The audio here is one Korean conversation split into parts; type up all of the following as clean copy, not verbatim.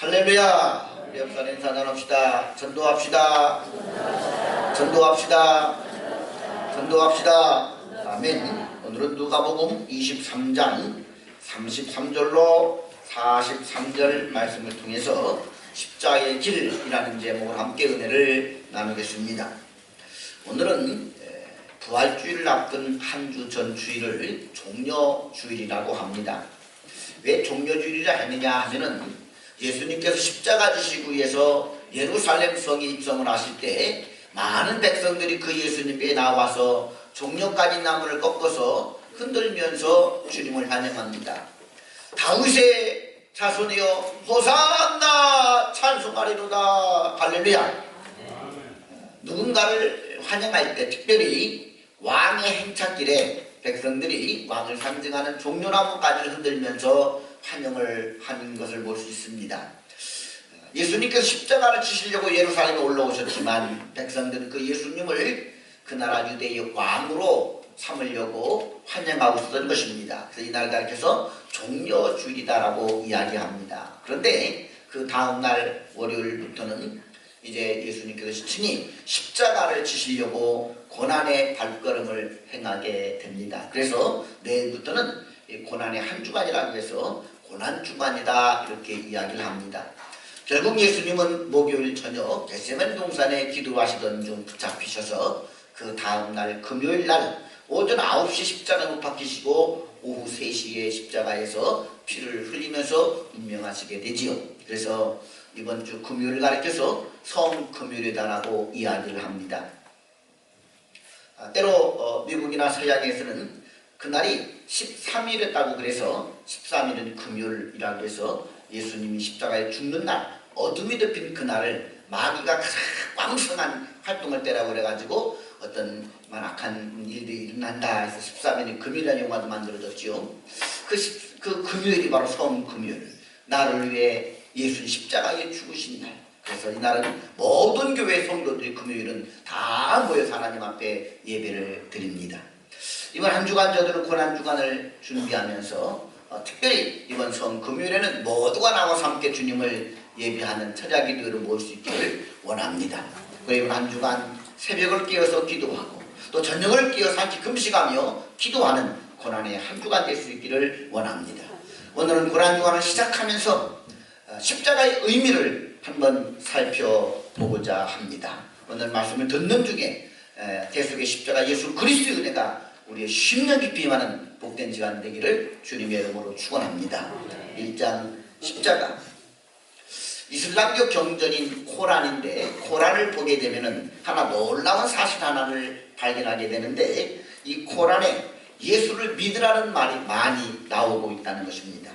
할렐루야. 우리 옆산 인사 나눕시다. 전도합시다. 전도합시다. 전도합시다. 아멘. 오늘은 누가복음 23장 33절로 43절 말씀을 통해서 십자가의 길이라는 제목으로 함께 은혜를 나누겠습니다. 오늘은 부활주일을 앞둔 한 주 전 주일을 종려주일이라고 합니다. 왜 종려주일이라 했느냐 하면은 예수님께서 십자가 지시기 위해서 예루살렘 성에 입성을 하실 때 많은 백성들이 그 예수님께 나와서 종려까지 나무를 꺾어서 흔들면서 주님을 환영합니다. 다윗의 자손이여 호산나 찬송하리로다. 할렐루야. 누군가를 환영할 때 특별히 왕의 행차길에 백성들이 왕을 상징하는 종려나무까지를 흔들면서 환영을 하는 것을 볼 수 있습니다. 예수님께서 십자가를 지시려고 예루살렘에 올라오셨지만 백성들은 그 예수님을 그 나라 유대의 왕으로 삼으려고 환영하고 있었던 것입니다. 그래서 이날 가르쳐서 종려주일이다라고 이야기합니다. 그런데 그 다음날 월요일부터는 이제 예수님께서 친히 십자가를 지시려고 고난의 발걸음을 행하게 됩니다. 그래서 내일부터는 고난의 한 주간이라고 해서 고난주간이다 이렇게 이야기를 합니다. 결국 예수님은 목요일 저녁 겟세마네 동산에 기도하시던 중 붙잡히셔서 그 다음날 금요일날 오전 9시 십자가 못 박히시고 오후 3시에 십자가에서 피를 흘리면서 운명하시게 되지요. 그래서 이번 주 금요일 가르쳐서 성금요일이다라고 이야기를 합니다. 때로 미국이나 서양에서는 그날이 13일이었다고 그래서 13일은 금요일이라고 해서 예수님이 십자가에 죽는 날 어둠이 덮인 그날을 마귀가 가장 왕성한 활동을 때라고 그래가지고 어떤 만악한 일들이 일어난다 해서 13일이 금요일이라는 영화도 만들어졌지요. 그 금요일이 바로 성금요일, 나를 위해 예수님 십자가에 죽으신 날. 그래서 이날은 모든 교회 성도들이 금요일은 다 모여서 하나님 앞에 예배를 드립니다. 이번 한 주간 저들은 고난주간을 준비하면서 특별히 이번 성금요일에는 모두가 나와서 함께 주님을 예배하는 철야기도를 모을 수 있기를 원합니다. 그리고 이번 한 주간 새벽을 깨어서 기도하고 또 저녁을 깨어서 함께 금식하며 기도하는 고난의 한 주간 될 수 있기를 원합니다. 오늘은 고난주간을 시작하면서 십자가의 의미를 한번 살펴보고자 합니다. 오늘 말씀을 듣는 중에 계속의 십자가 예수 그리스도의 은혜가 우리의 심령 깊이 임하는 복된 시간 되기를 주님의 이름으로 축원합니다. 1장 십자가. 이슬람교 경전인 코란인데 코란을 보게 되면은 하나 놀라운 사실 하나를 발견하게 되는데 이 코란에 예수를 믿으라는 말이 많이 나오고 있다는 것입니다.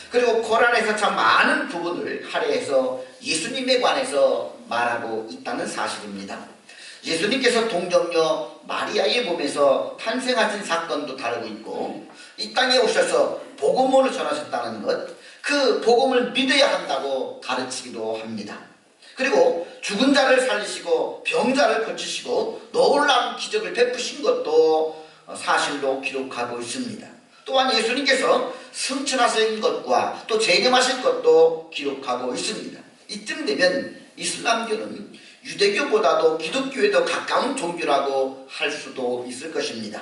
그리고 코란에서 참 많은 부분을 할애해서 예수님에 관해서 말하고 있다는 사실입니다. 예수님께서 동정녀 마리아의 몸에서 탄생하신 사건도 다루고 있고 이 땅에 오셔서 복음을 전하셨다는 것, 그 복음을 믿어야 한다고 가르치기도 합니다. 그리고 죽은 자를 살리시고 병자를 고치시고 놀라운 기적을 베푸신 것도 사실로 기록하고 있습니다. 또한 예수님께서 승천하신 것과 또 재림하실 것도 기록하고 있습니다. 이쯤 되면 이슬람교는 유대교보다도 기독교에 더 가까운 종교라고 할 수도 있을 것입니다.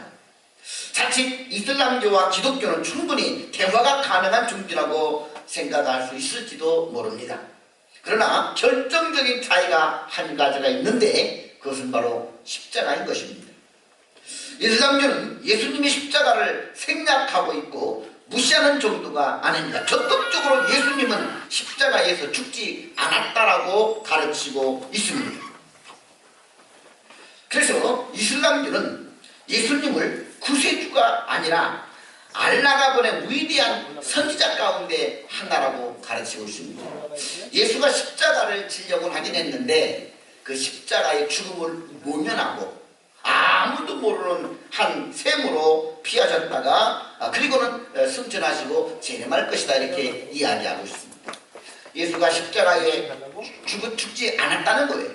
자칫 이슬람교와 기독교는 충분히 대화가 가능한 종교라고 생각할 수 있을지도 모릅니다. 그러나 결정적인 차이가 한 가지가 있는데 그것은 바로 십자가인 것입니다. 이슬람교는 예수님의 십자가를 생략하고 있고 무시하는 정도가 아닙니다. 적극적으로 예수님은 십자가에서 죽지 않았다라고 가르치고 있습니다. 그래서 이슬람교는 예수님을 구세주가 아니라 알라가 보낸 위대한 선지자 가운데 하나라고 가르치고 있습니다. 예수가 십자가를 지려고 하긴 했는데 그 십자가의 죽음을 모면하고 아무도 모르는 한 셈으로 피하셨다가 그리고는 승천하시고 재림할 것이다 이렇게 이야기하고 있습니다. 예수가 십자가에 죽지 않았다는 거예요.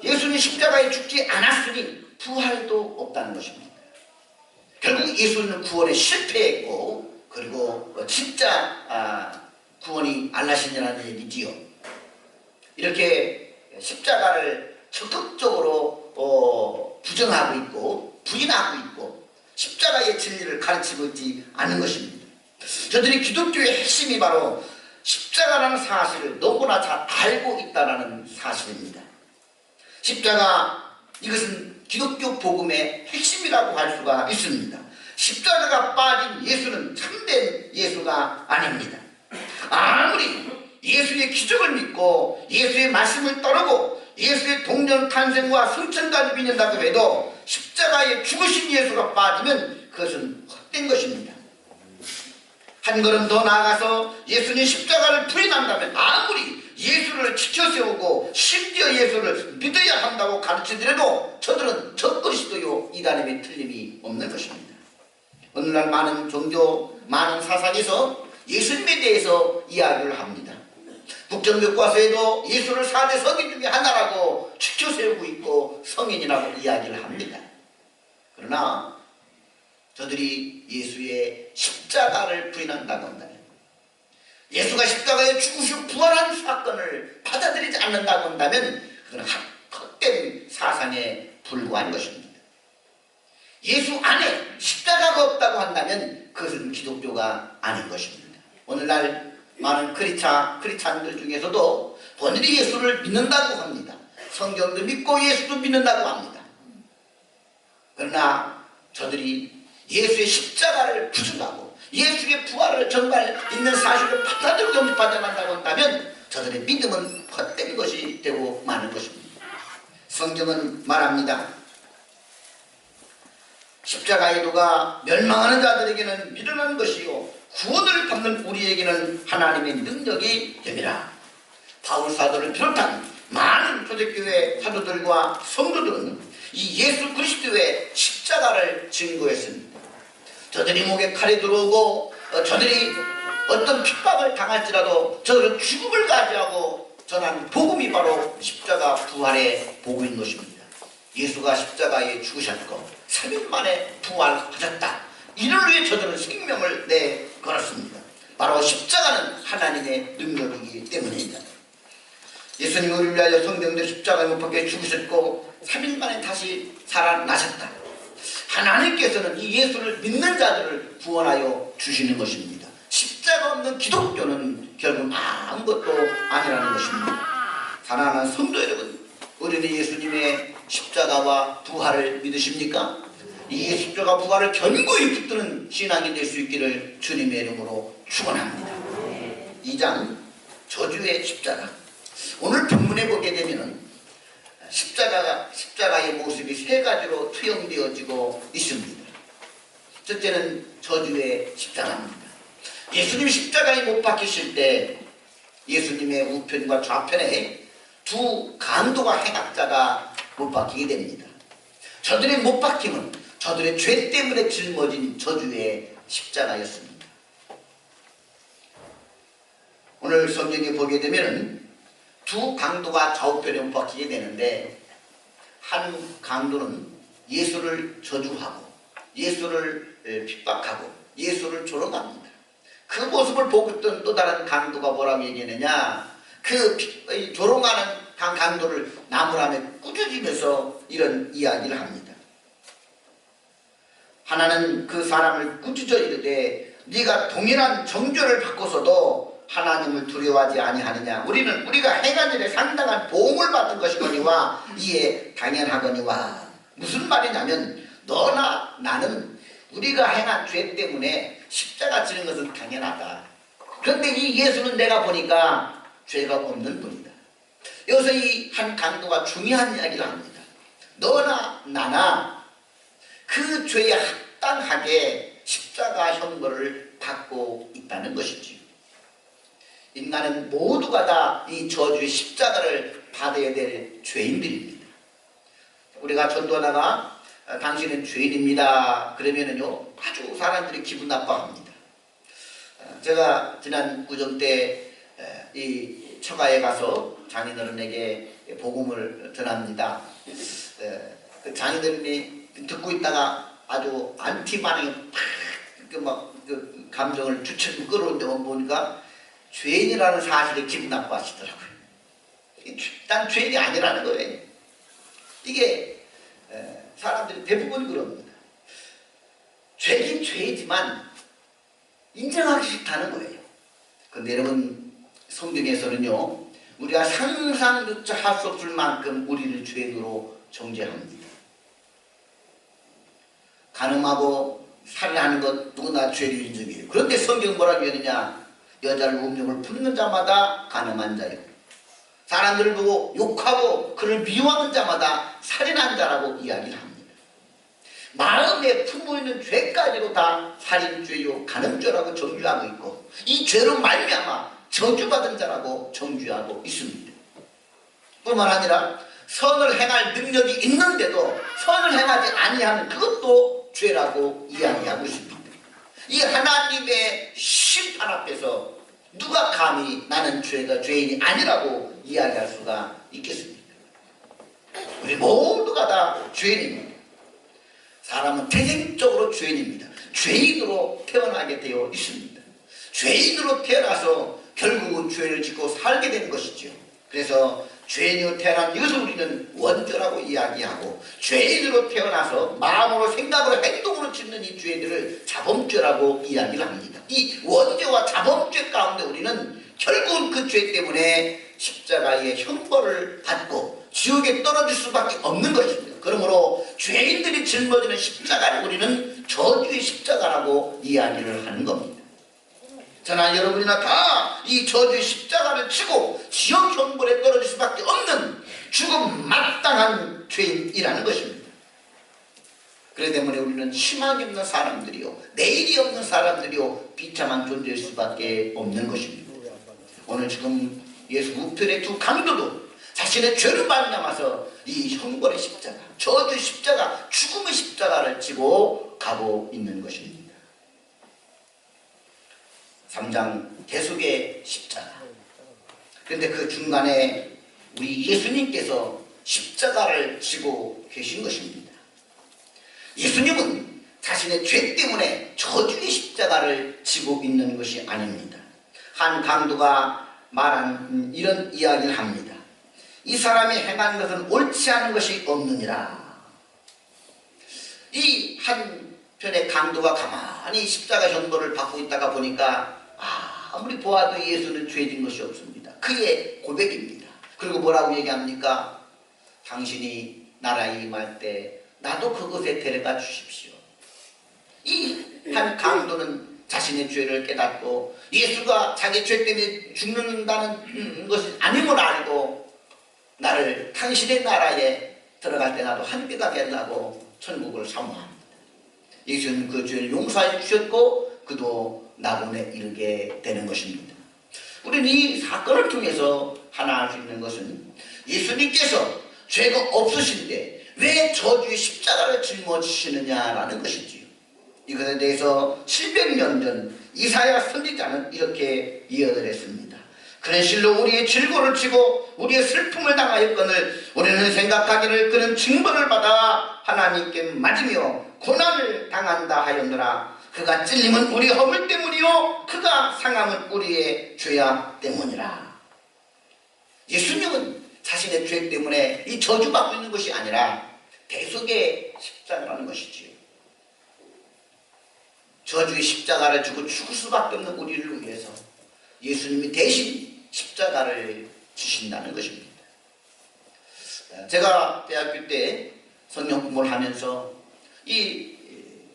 예수는 십자가에 죽지 않았으니 부활도 없다는 것입니다. 결국 예수는 구원에 실패했고 그리고 진짜 구원이 안 하시냐는 얘기지요. 이렇게 십자가를 적극적으로 부정하고 있고 부인하고 있고 십자가의 진리를 가르치고 있지 않은 것입니다. 저들이 기독교의 핵심이 바로 십자가라는 사실을 너무나 잘 알고 있다는 사실입니다. 십자가, 이것은 기독교 복음의 핵심이라고 할 수가 있습니다. 십자가가 빠진 예수는 참된 예수가 아닙니다. 아무리 예수의 기적을 믿고 예수의 말씀을 따르고 예수의 동전 탄생과 승천까지 믿는다고 해도 십자가에 죽으신 예수가 빠지면 그것은 헛된 것입니다. 한 걸음 더 나아가서 예수님 십자가를 부인한다면 아무리 예수를 지켜세우고 심지어 예수를 믿어야 한다고 가르치더라도 저들은 적그리스도요 이단임에 틀림이 없는 것입니다. 오늘날 많은 종교, 많은 사상에서 예수님에 대해서 이야기를 합니다. 국정교과서에도 예수를 4대 성인 중에 하나라고 지켜세우고 있고 성인이라고 이야기를 합니다. 그러나 저들이 예수의 십자가를 부인한다고 한다면, 예수가 십자가에 죽으시고 부활한 사건을 받아들이지 않는다고 한다면 그건 헛된 사상에 불과한 것입니다. 예수 안에 십자가가 없다고 한다면 그것은 기독교가 아닌 것입니다. 오늘날 많은 크리스찬들 중에서도 본인이 예수를 믿는다고 합니다. 성경도 믿고 예수도 믿는다고 합니다. 그러나 저들이 예수의 십자가를 부정하고 예수의 부활을 정말 있는 사실을 받아들이고 전파한다고 한다면 저들의 믿음은 헛된 것이 되고 마는 것입니다. 성경은 말합니다. 십자가의 도가 멸망하는 자들에게는 미련한 것이요 구원을 받는 우리에게는 하나님의 능력이 됨이라. 바울 사도를 비롯한 많은 초대교회 사도들과 성도들은 이 예수 그리스도의 십자가를 증거했습니다. 저들이 목에 칼이 들어오고 저들이 어떤 핍박을 당할지라도 저들은 죽음을 가지하고 전하는 복음이 바로 십자가 부활의 복음인 것입니다. 예수가 십자가에 죽으셨고 3일 만에 부활하셨다. 이를 위해 저들은 생명을 내걸었습니다. 바로 십자가는 하나님의 능력이기 때문입니다. 예수님이 우리를 위하여 성경대로 십자가에 못 박혀 죽으셨고 3일 만에 다시 살아나셨다. 하나님께서는 이 예수를 믿는 자들을 구원하여 주시는 것입니다. 십자가 없는 기독교는 결국 아무것도 아니라는 것입니다. 사랑하는 성도 여러분, 우리는 예수님의 십자가와 부활을 믿으십니까? 이 십자가 부활을 견고히 붙드는 신앙이 될 수 있기를 주님의 이름으로 축원합니다. 2장 저주의 십자가. 오늘 본문에 보게 되면 십자가의 모습이 3가지로 투영되어지고 있습니다. 첫째는 저주의 십자가입니다. 예수님 십자가에 못 박히실 때 예수님의 우편과 좌편에 2 강도가 행악자가 못 박히게 됩니다. 저들의 못 박힘은 저들의 죄 때문에 짊어진 저주의 십자가였습니다. 오늘 성경에 보게 되면 2 강도가 좌우편에 못 박히게 되는데 한 강도는 예수를 저주하고 예수를 핍박하고 예수를 조롱합니다. 그 모습을 보고 있던 또 다른 강도가 뭐라고 얘기하느냐, 그 조롱하는 강도를 나무람에 꾸짖으면서 이런 이야기를 합니다. 하나는 그 사람을 꾸짖어 이르되 네가 동일한 정죄를 받고서도 하나님을 두려워하지 아니하느냐. 우리가 행한 일에 상당한 보응을 받은 것이거니와 이에 당연하거니와. 무슨 말이냐면 너나 나는 우리가 행한 죄 때문에 십자가 지는 것은 당연하다. 그런데 이 예수는 내가 보니까 죄가 없는 분이다. 여기서 이 한 강도가 중요한 이야기를 합니다. 너나 나나 그 죄에 합당하게 십자가 형벌을 받고 있다는 것이지요. 인간은 모두가 다 이 저주의 십자가를 받아야 될 죄인들입니다. 우리가 전도하다가 당신은 죄인입니다 그러면은요 아주 사람들이 기분 나빠합니다. 제가 지난 구정 때 이 처가에 가서 장인어른에게 복음을 전합니다. 그 장인어른이 듣고 있다가 아주 안티 반응이 팍 그 감정을 주체로 끌어올때 보니까 죄인이라는 사실에 기분 나빠하시더라고요. 난 죄인이 아니라는 거예요. 이게 사람들이 대부분 그럽니다. 죄긴 죄이지만 인정하기 싫다는 거예요. 그런데 여러분, 성경에서는요, 우리가 상상조차 할 수 없을 만큼 우리를 죄인으로 정죄합니다. 간음하고 살인하는 것 누구나 죄를 인정해요. 그런데 성경 뭐라고 하느냐? 여자를 음욕을 품는 자마다 간음한 자요, 사람들을 보고 욕하고 그를 미워하는 자마다 살인한 자라고 이야기를 합니다. 마음에 품고 있는 죄까지도 다 살인죄요 간음죄라고 정죄하고 있고, 이 죄로 말미암아 저주받은 자라고 정죄하고 있습니다. 뿐만 아니라 선을 행할 능력이 있는데도 선을 행하지 아니하는 그것도 죄라고 이야기하고 있습니다. 이 하나님의 심판 앞에서 누가 감히 나는 죄인이 아니라고 이야기할 수가 있겠습니까? 우리 모두가 다 죄인입니다. 사람은 태생적으로 죄인입니다. 죄인으로 태어나게 되어 있습니다. 죄인으로 태어나서 결국은 죄를 짓고 살게 되는 것이죠. 그래서 죄인으로 태어난 이것을 우리는 원죄라고 이야기하고, 죄인으로 태어나서 마음으로 생각으로 행동으로 짓는 이 죄들을 자범죄라고 이야기를 합니다. 이 원죄와 자범죄 가운데 우리는 결국은 그 죄 때문에 십자가의 형벌을 받고 지옥에 떨어질 수밖에 없는 것입니다. 그러므로 죄인들이 짊어지는 십자가를 우리는 저주의 십자가라고 이야기를 하는 겁니다. 저나 여러분이나 다 이 저주의 십자가를 지고 지옥 형벌에 떨어질 수밖에 없는 죽음 마땅한 죄인이라는 것입니다. 그렇기 때문에 우리는 희망이 없는 사람들이요, 내일이 없는 사람들이요, 비참한 존재일 수밖에 없는 것입니다. 오늘 지금 예수 우편의 두 강도도 자신의 죄를 말미암아서 이 형벌의 십자가, 저주의 십자가, 죽음의 십자가를 지고 가고 있는 것입니다. 3장 계속의 십자가. 그런데 그 중간에 우리 예수님께서 십자가를 지고 계신 것입니다. 예수님은 자신의 죄 때문에 저주의 십자가를 지고 있는 것이 아닙니다. 한 강도가 말한 이런 이야기를 합니다. 이 사람이 행한 것은 옳지 않은 것이 없느니라. 이 한편의 강도가 가만히 십자가 형벌을 받고 있다가 보니까 아무리 보아도 예수는 죄진 것이 없습니다. 그의 고백입니다. 그리고 뭐라고 얘기합니까? 당신이 나라에 임할 때 나도 그곳에 데려가 주십시오. 이 한 강도는 자신의 죄를 깨닫고 예수가 자기 죄 때문에 죽는다는 것이 아님을 알고 나를 당신의 나라에 들어갈 때 나도 한 뼈가 되려고 천국을 사모합니다. 예수는 그 죄를 용서해 주셨고 그도 낙원에 이르게 되는 것입니다. 우리는 이 사건을 통해서 하나 알 수 있는 것은 예수님께서 죄가 없으신데 왜 저주의 십자가를 짊어지시느냐라는 것이지요. 이것에 대해서 700년 전 이사야 선지자는 이렇게 예언을 했습니다. 그는 실로 우리의 질고를 치고 우리의 슬픔을 당하였거늘 우리는 생각하기를 그는 징벌을 받아 하나님께 맞으며 고난을 당한다 하였노라. 그가 찔림은 우리 허물 때문이요 그가 상함은 우리의 죄악 때문이라. 예수님은 자신의 죄 때문에 이 저주받고 있는 것이 아니라 대속의 십자가라는 것이지요. 저주의 십자가를 지고 죽을 수밖에 없는 우리를 위해서 예수님이 대신 십자가를 지신다는 것입니다. 제가 대학교 때 성경 공부를 하면서 이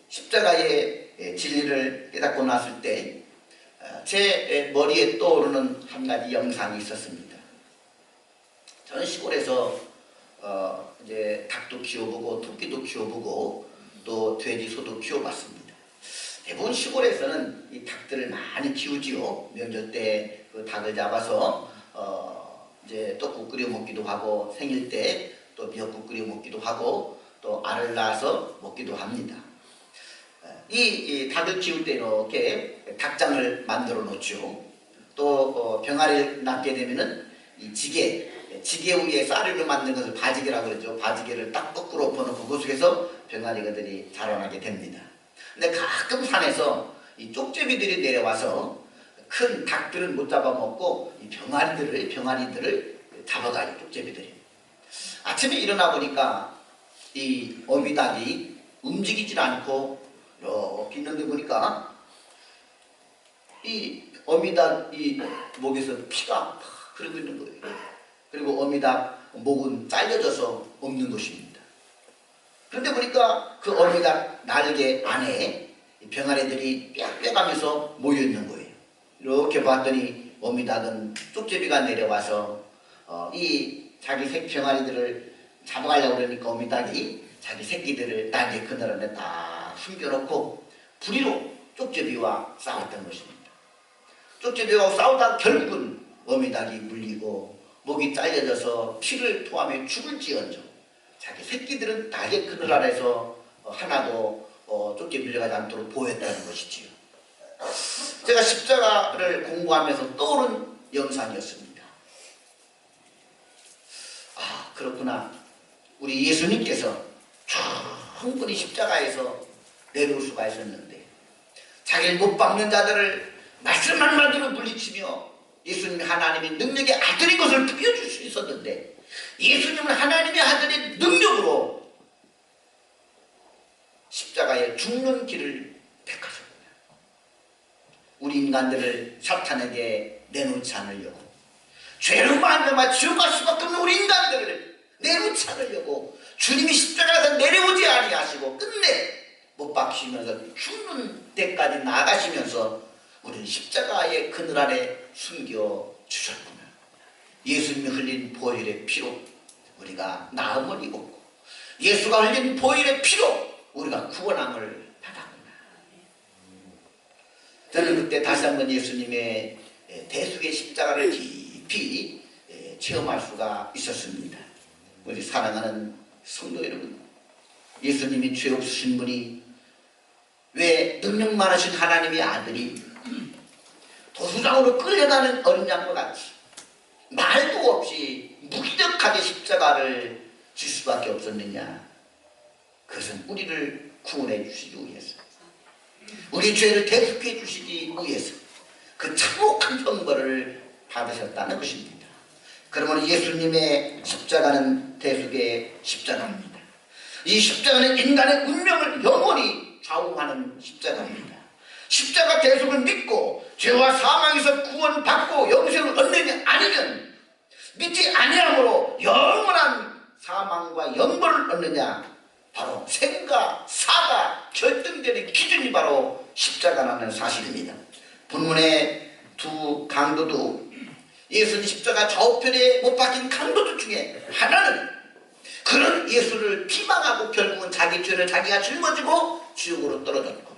십자가의 진리를 깨닫고 났을 때 제 머리에 떠오르는 한 가지 영상이 있었습니다. 저는 시골에서 이제 닭도 키워보고 토끼도 키워보고 또 돼지, 소도 키워봤습니다. 대부분 시골에서는 이 닭들을 많이 키우지요. 명절 때 그 닭을 잡아서 이제 떡국 끓여 먹기도 하고 생일 때 또 미역국 끓여 먹기도 하고 또 알을 낳아서 먹기도 합니다. 이 닭을 키울 때 이렇게 닭장을 만들어 놓죠. 또 병아리를 낳게 되면은 이 지게 위에 쌀으로 만든 것을 바지개라고 그러죠. 바지개를 딱 거꾸로 엎어놓고 그 속에서 병아리들이 자라나게 됩니다. 근데 가끔 산에서 이 쪽제비들이 내려와서 큰 닭들은 못 잡아먹고 이 병아리들을 잡아가요. 쪽제비들이. 아침에 일어나 보니까 이 어미닭이 움직이질 않고 이렇게 있는데 보니까 이 어미닭 이 목에서 피가 팍 흐르고 있는 거예요. 그리고 어미닭 목은 잘려져서 없는 것입니다. 그런데 보니까 그 어미닭 날개 안에 병아리들이 빽빽하면서 모여 있는 거예요. 이렇게 봤더니 어미닭은 쪽제비가 내려와서 이 자기 병아리들을 잡아가려고 그러니까 어미닭이 자기 새끼들을 날개 그늘 안에 딱 숨겨놓고 부리로 쪽제비와 싸웠던 것입니다. 쪽제비와 싸우다 결국은 어미닭이 물리고 목이 잘려져서 피를 토하며 죽을지언정 자기 새끼들은 날개 그늘 아래서 하나도 쫓겨 밀려가지 않도록 보호했다는 것이지요. 제가 십자가를 공부하면서 떠오른 영상이었습니다. 아, 그렇구나. 우리 예수님께서 충분히 십자가에서 내려올 수가 있었는데 자기를 못 박는 자들을 말씀 한마디로 물리치며 예수님이 하나님의 능력의 아들인 것을 보여줄 수 있었는데 예수님은 하나님의 아들의 능력으로 십자가에 죽는 길을 택하셨구나. 우리 인간들을 사탄에게 내놓지 않으려고 죄로 말미암아 지옥 갈 수밖에 없는 우리 인간들을 내놓지 않으려고 주님이 십자가에서 내려오지 아니하시고 끝내 못 박히시면서 죽는 데까지 나가시면서 우리는 십자가의 그늘 아래 숨겨주셨구나. 예수님이 흘린 보혈의 피로 우리가 나음을 입었고 예수가 흘린 보혈의 피로 우리가 구원함을 받았구나. 저는 그때 다시 한번 예수님의 대속의 십자가를 깊이 체험할 수가 있었습니다. 우리 사랑하는 성도 여러분, 예수님이 죄 없으신 분이 왜 능력 많으신 하나님의 아들이 도수장으로 끌려가는 어린 양과 같이 말도 없이 무기력하게 십자가를 질 수밖에 없었느냐? 그것은 우리를 구원해 주시기 위해서, 우리 죄를 대속해 주시기 위해서 그 참혹한 형벌을 받으셨다는 것입니다. 그러면 예수님의 십자가는 대속의 십자가입니다. 이 십자가는 인간의 운명을 영원히 좌우하는 십자가입니다. 십자가 대속을 믿고 죄와 사망에서 구원받고 영생을 얻느냐 아니면 믿지 아니함으로 영원한 사망과 영벌을 얻느냐, 바로 생과 사가 결정되는 기준이 바로 십자가라는 사실입니다. 본문의 두 강도도 예수님 십자가 좌우편에 못 박힌 강도들 중에 하나는 그런 예수를 비방하고 결국은 자기 죄를 자기가 짊어지고 지옥으로 떨어졌고,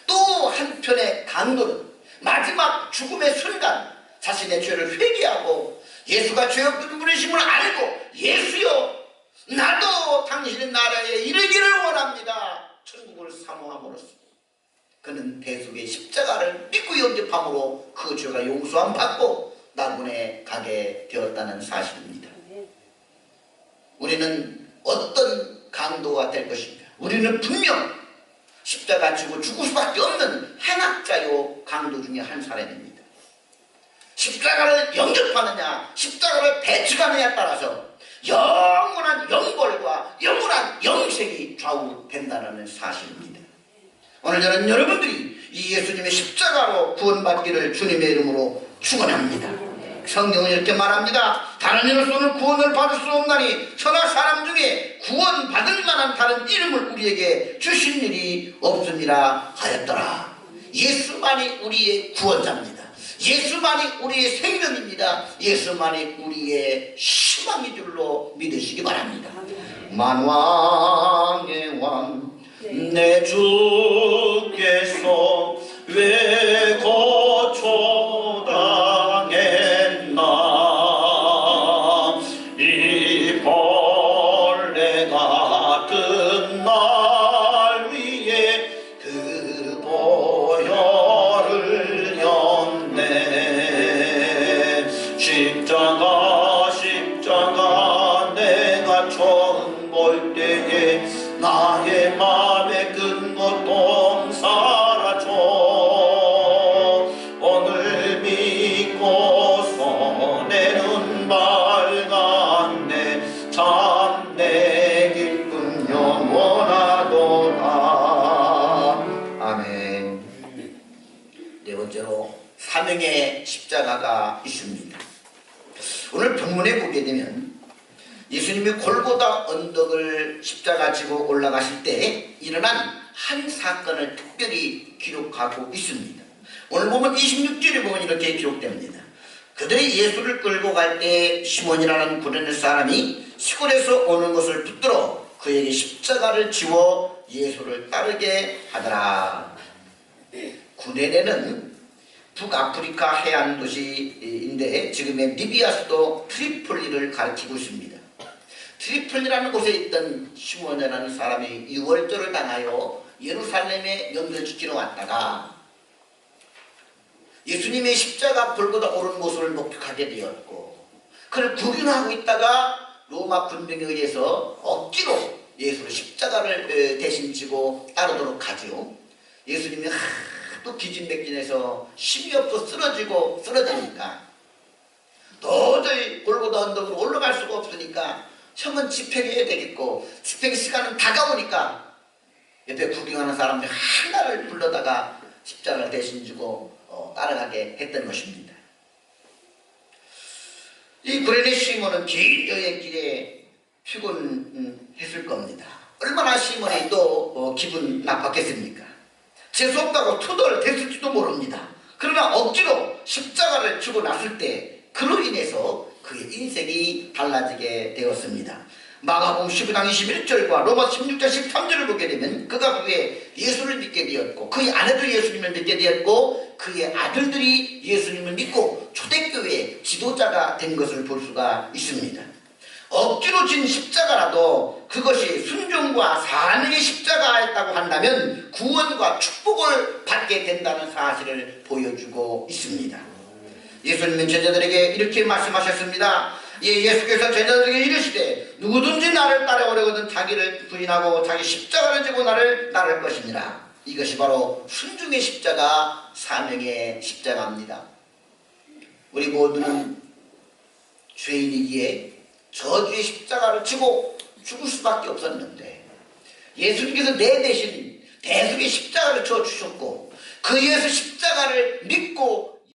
또 한편의 강도는 마지막 죽음의 순간 자신의 죄를 회개하고 예수가 죄 없는 분이심을 알고 예수여 나도 당신의 나라에 이르기를 원합니다 천국을 사모함으로써 그는 대속의 십자가를 믿고 영접함으로 그 죄가 용서함 받고 낙원에 가게 되었다는 사실입니다. 우리는 어떤 강도가 될 것인가? 우리는 분명 십자가 지고 죽을 수밖에 없는 행악자요 강도 중에 한 사람입니다. 십자가를 영접하느냐 십자가를 배척하느냐에 따라서 영원한 영벌과 영원한 영생이 좌우된다는 사실입니다. 오늘 저는 여러분들이 이 예수님의 십자가로 구원받기를 주님의 이름으로 축원합니다. 성경은 이렇게 말합니다. 다른 이로서는 구원을 받을 수 없나니 천하 사람 중에 구원받을 만한 다른 이름을 우리에게 주신 일이 없으니라 하였더라. 예수만이 우리의 구원자입니다. 예수만이 우리의 생명입니다. 예수만이 우리의 희망인 줄로 믿으시기 바랍니다. 만왕의 왕 내 주께서 왜 거처당했나, 이 벌레 같은 날 위에 그 보혈을 였네. 십자가 내가 처음 볼 때에 나의 맘에 큰 것도 번째로 사명의 십자가가 있습니다. 오늘 본문에 보게 되면 예수님이 골고다 언덕을 십자가 지고 올라가실 때 일어난 한 사건을 특별히 기록하고 있습니다. 오늘 보면 26절에 보면 이렇게 기록됩니다. 그들이 예수를 끌고 갈 때 시몬이라는 구레네 사람이 시골에서 오는 것을 붙들어 그에게 십자가를 지워 예수를 따르게 하더라. 구레네는 북아프리카 해안 도시인데 지금의 리비아 수도 트리폴리를 가리키고 있습니다. 트리폴리라는 곳에 있던 시몬이라는 사람이 유월절을 당하여 예루살렘에 명절 지키러 왔다가 예수님의 십자가 골고다 오른 모습을 목격하게 되었고 그를 구경하고 있다가 로마 군병에 의해서 억지로 예수를 십자가를 대신 지고 따르도록 하죠. 예수님이 하도 기진맥진해서 힘이 없어 쓰러지니까 도저히 골고다 언덕으로 올라갈 수가 없으니까 형은 집행해야 되겠고 집행 시간은 다가오니까 옆에 구경하는 사람들 하나를 불러다가 십자가를 대신 지고 따라가게 했던 것입니다. 이 구레네 시몬은 긴 여행길에 피곤했을 겁니다. 얼마나 시몬이 또 기분 나빴겠습니까? 재수없다고 투덜댔을지도 모릅니다. 그러나 억지로 십자가를 지고 났을 때 그로 인해서 그의 인생이 달라지게 되었습니다. 마가복음 19장 21절과 로마 16장 13절을 보게 되면 그가 후에 예수를 믿게 되었고 그의 아내도 예수님을 믿게 되었고 그의 아들들이 예수님을 믿고 초대교회의 지도자가 된 것을 볼 수가 있습니다. 억지로 진 십자가라도 그것이 순종과 사명의 십자가였다고 한다면 구원과 축복을 받게 된다는 사실을 보여주고 있습니다. 예수님은 제자들에게 이렇게 말씀하셨습니다. 예수께서 제자들에게 이르시되 누구든지 나를 따라오려거든 자기를 부인하고 자기 십자가를 지고 나를 따를 것이니라. 이것이 바로 순종의 십자가, 사명의 십자가입니다. 우리 모두는 죄인이기에 저주의 십자가를 지고 죽을 수밖에 없었는데 예수님께서 내 대신 대속의 십자가를 져 주셨고 그 위에서 십자가를 믿고